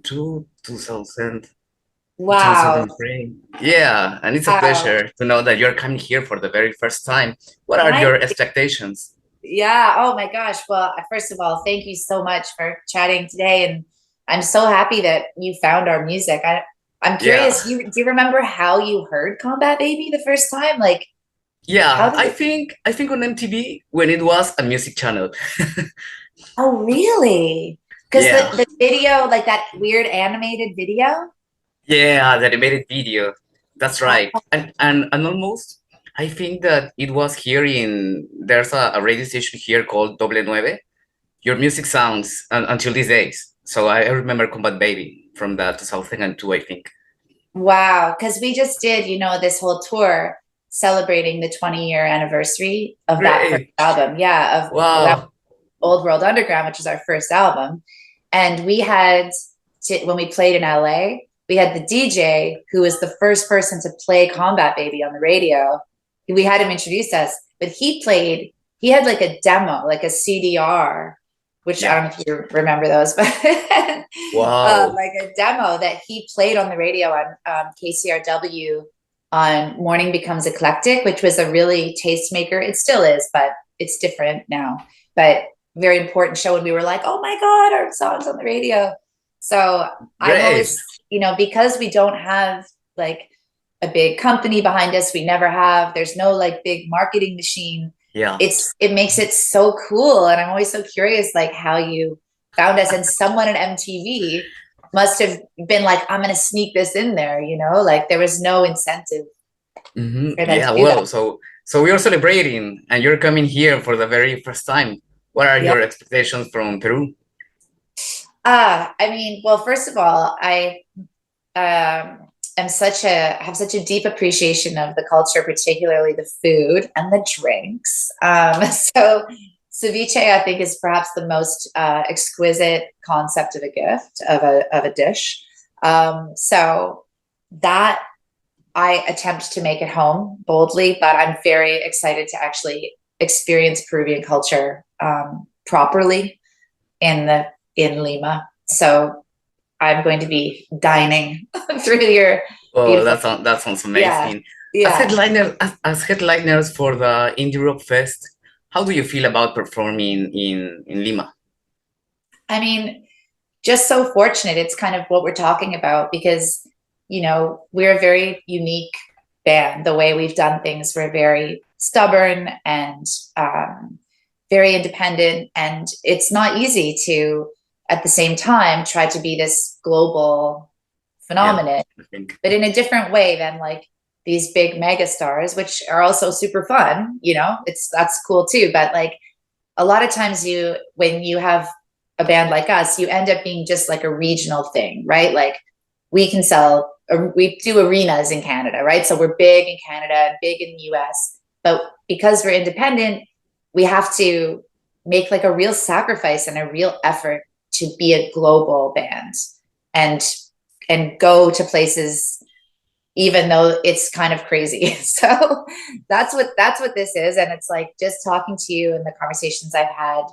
2000, Wow. 2003. Yeah, and it's a Wow. pleasure to know that you're coming here for the very first time. What are Right. your expectations? Yeah. Oh my gosh. Well, first of all, thank you so much for chatting today. And I'm so happy that you found our music. I'm Yeah. curious, do you remember how you heard Combat Baby the first time? Like, how Yeah, did I it? think I think on MTV when it was a music channel. Oh, really? Because Yeah. the video, like that weird animated video. Yeah, the animated video. That's Oh, right. And almost I think that it was here in there's a radio station here called Doble Nueve. Your music sounds until these days. So I remember Combat Baby from the 2002, I think. wow. Because we just did, this whole tour celebrating the 20-year anniversary of that first Great. album. Yeah, of that Wow. Old World Underground, which is our first album. And we had when we played in LA, we had the DJ who was the first person to play Combat Baby on the radio. We had him introduce us, but he had like a demo, like a CDR, which I Yeah. don't know if you remember those, but Wow. like a demo that he played on the radio on KCRW on Morning Becomes Eclectic, which was a really tastemaker. It still is, but it's different now. But very important show. And we were like, oh my God, our song's on the radio. So I'm Great. always, because we don't have like a big company behind us, we never have, there's no like big marketing machine. Yeah. It makes it so cool. And I'm always so curious, like how you found us. And someone at MTV must have been like, I'm going to sneak this in there, like there was no incentive for them to Yeah, do that. well, so we are celebrating and you're coming here for the very first time. What are Yeah. your expectations from Peru? I mean, well, first of all, I am have such a deep appreciation of the culture, particularly the food and the drinks. So ceviche, I think, is perhaps the most exquisite concept of a gift of a dish. So that I attempt to make at home boldly, but I'm very excited to actually experience Peruvian culture properly in Lima. So I'm going to be dining through your Oh, beautiful. that sounds Yeah, amazing. yeah. As headliners for the Indie Rock Fest, how do you feel about performing in Lima? I mean, just so fortunate. It's kind of what we're talking about because, we're a very unique band. The way we've done things, we're very stubborn and very independent. And it's not easy to, at the same time, try to be this global Yeah, phenomenon, I think. but in a different way than like these big mega stars, which are also super fun. That's cool too. But like a lot of times when you have a band like us, you end up being just like a regional thing, right? Like we do arenas in Canada, right? So we're big in Canada and big in the US, but because we're independent, we have to make like a real sacrifice and a real effort to be a global band and go to places even though it's kind of crazy. So that's what this is. And it's like just talking to you and the conversations I've had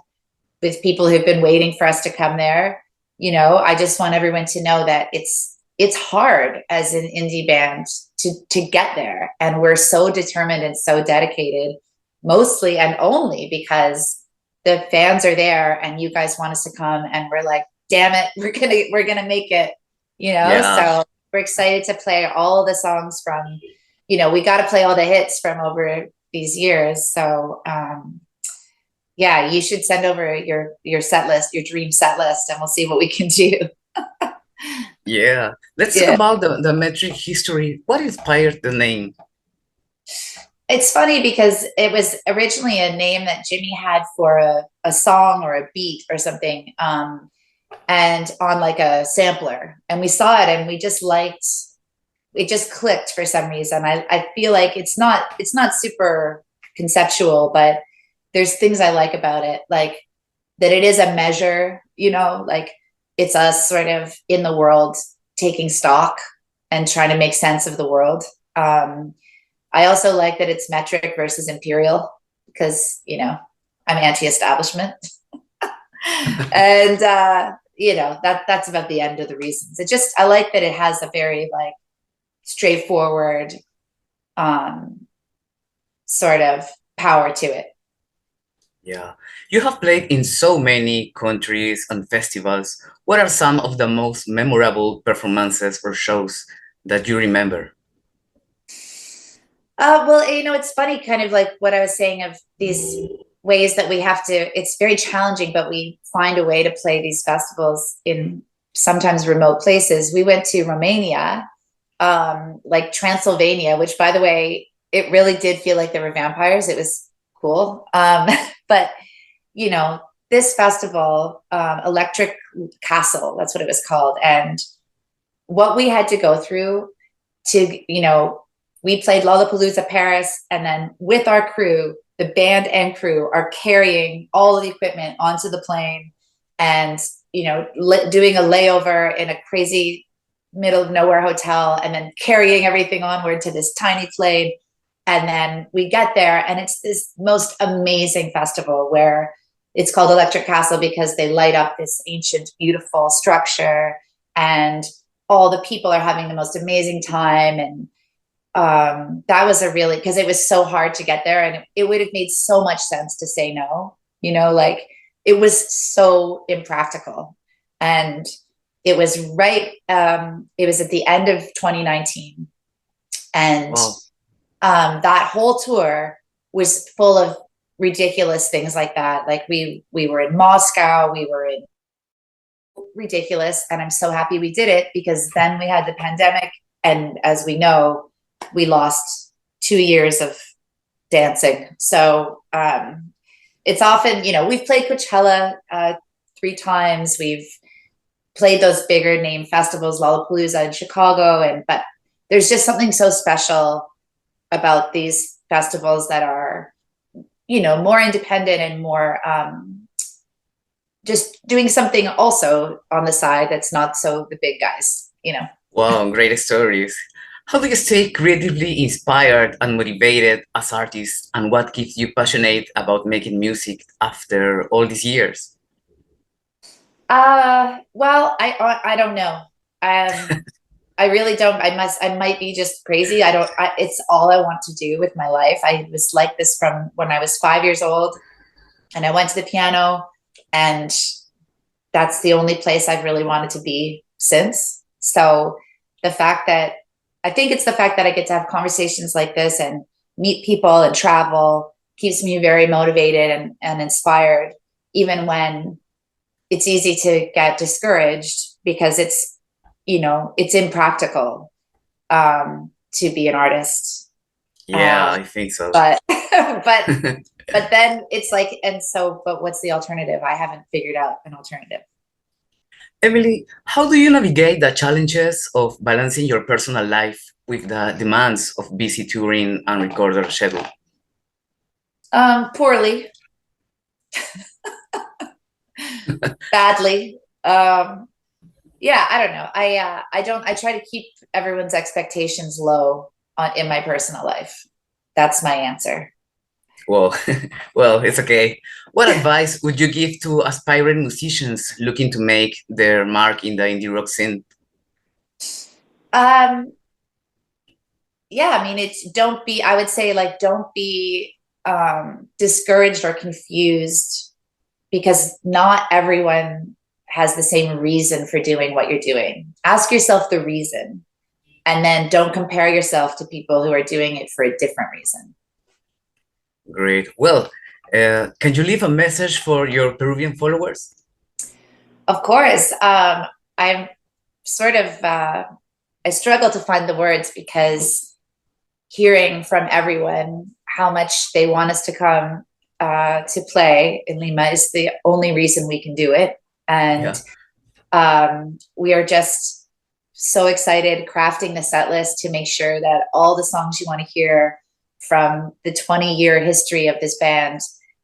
with people who've been waiting for us to come there. I just want everyone to know that it's hard as an indie band to get there. And we're so determined and so dedicated, mostly and only because the fans are there and you guys want us to come and we're like, damn it, we're gonna make it. Yeah, So we're excited to play all the songs from, we got to play all the hits from over these years. So yeah, you should send over your set list, your dream set list, and we'll see what we can do. yeah. Let's talk Yeah. about the metric history. What inspired the name? It's funny because it was originally a name that Jimmy had for a song or a beat or something, and on like a sampler. And we saw it and we just liked it, just clicked for some reason. I feel like it's not super conceptual, but there's things I like about it, like that it is a measure, like it's us sort of in the world taking stock and trying to make sense of the world. I also like that it's metric versus imperial because, I'm anti-establishment. And that's about the end of the reasons. I like that it has a very like straightforward sort of power to it. Yeah. You have played in so many countries and festivals. What are some of the most memorable performances or shows that you remember? Well, it's funny, kind of like what I was saying of these ways that we have to, it's very challenging, but we find a way to play these festivals in sometimes remote places. We went to Romania, like Transylvania, which by the way, it really did feel like there were vampires. It was cool. But, this festival, Electric Castle, that's what it was called. And what we had to go through to, we played Lollapalooza Paris, and then with our crew, the band and crew are carrying all of the equipment onto the plane and, doing a layover in a crazy middle of nowhere hotel and then carrying everything onward to this tiny plane. And then we get there and it's this most amazing festival where it's called Electric Castle because they light up this ancient, beautiful structure and all the people are having the most amazing time. And that was because it was so hard to get there and it would have made so much sense to say no, like it was so impractical. And it was it was at the end of 2019. And Wow. that whole tour was full of ridiculous things like that. Like we were in Moscow, we were in ridiculous. And I'm so happy we did it because then we had the pandemic. And as we know, we lost 2 years of dancing. So it's often, we've played Coachella 3 times. We've played those bigger name festivals, Lollapalooza in Chicago. But there's just something so special about these festivals that are, more independent and more just doing something also on the side that's not so the big guys. Wow, great stories. How do you stay creatively inspired and motivated as artists, and what keeps you passionate about making music after all these years? Well, I don't know. I really don't. I might be just crazy. It's all I want to do with my life. I was like this from when I was 5 years old and I went to the piano and that's the only place I've really wanted to be since. So I think it's the fact that I get to have conversations like this and meet people and travel keeps me very motivated and inspired, even when it's easy to get discouraged because it's impractical to be an artist. Yeah, I think so. But but then it's like, but what's the alternative? I haven't figured out an alternative. Emily, how do you navigate the challenges of balancing your personal life with the demands of busy touring and recorder schedule? Poorly. Badly. Yeah, I don't know. I try to keep everyone's expectations low in my personal life. That's my answer. Well, well, it's okay. What advice would you give to aspiring musicians looking to make their mark in the indie rock scene? Yeah, I mean, I would say like, don't be discouraged or confused because not everyone has the same reason for doing what you're doing. Ask yourself the reason, and then don't compare yourself to people who are doing it for a different reason. Great. Well, can you leave a message for your Peruvian followers? Of course. I'm sort of, I struggle to find the words because hearing from everyone how much they want us to come to play in Lima is the only reason we can do it. And we are just so excited crafting the set list to make sure that all the songs you want to hear from the 20-year history of this band,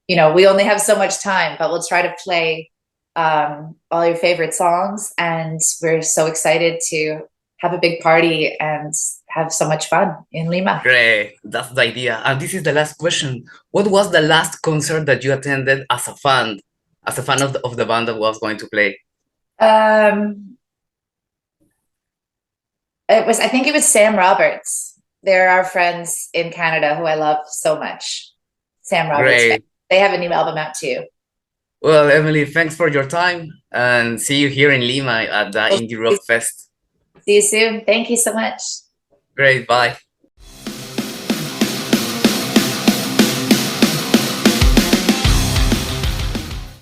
we only have so much time, but we'll try to play all your favorite songs. And we're so excited to have a big party and have so much fun in Lima. Great, that's the idea. And this is the last question. What was the last concert that you attended as a fan of the band that was going to play? Um, I think it was Sam Roberts. They're our friends in Canada who I love so much. Sam Roberts. Great. They have a new album out too. Well, Emily, thanks for your time and see you here in Lima at the We'll Indie Rock Fest. see you soon. Thank you so much. Great. Bye.